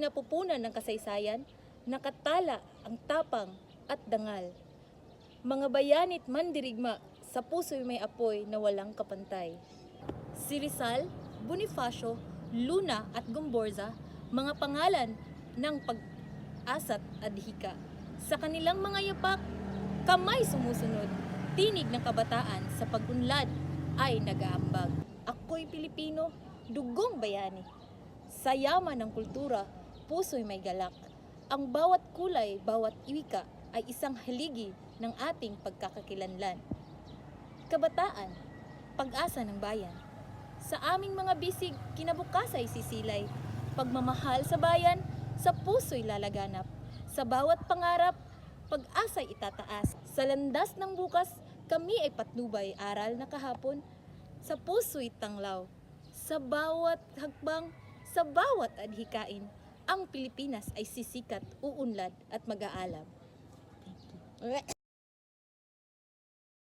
kinapupunan ng kasaysayan, nakatala ang tapang at dangal. Mga bayanit mandirigma, sa puso'y may apoy na walang kapantay. Si Rizal, Bonifacio, Luna at Gomborza, mga pangalan ng pag-asa't adhika. Sa kanilang mga yapak, kamay sumusunod, tinig ng kabataan sa pag-unlad ay nag-aambag. Ako'y Pilipino, dugong bayani. Sa yaman ng kultura, puso'y may galak. Ang bawat kulay, bawat wika ay isang haligi ng ating pagkakakilanlan. Kabataan, pag-asa ng bayan. Sa aming mga bisig, kinabukasay sisilay. Pagmamahal sa bayan, sa puso'y lalaganap. Sa bawat pangarap, pag-asa'y itataas. Sa landas ng bukas, kami ay patnubay aral na kahapon. Sa puso'y tanglaw. Sa bawat hakbang, sa bawat adhikain, ang Pilipinas ay sisikat, uunlad at mag-aalam. Thank you.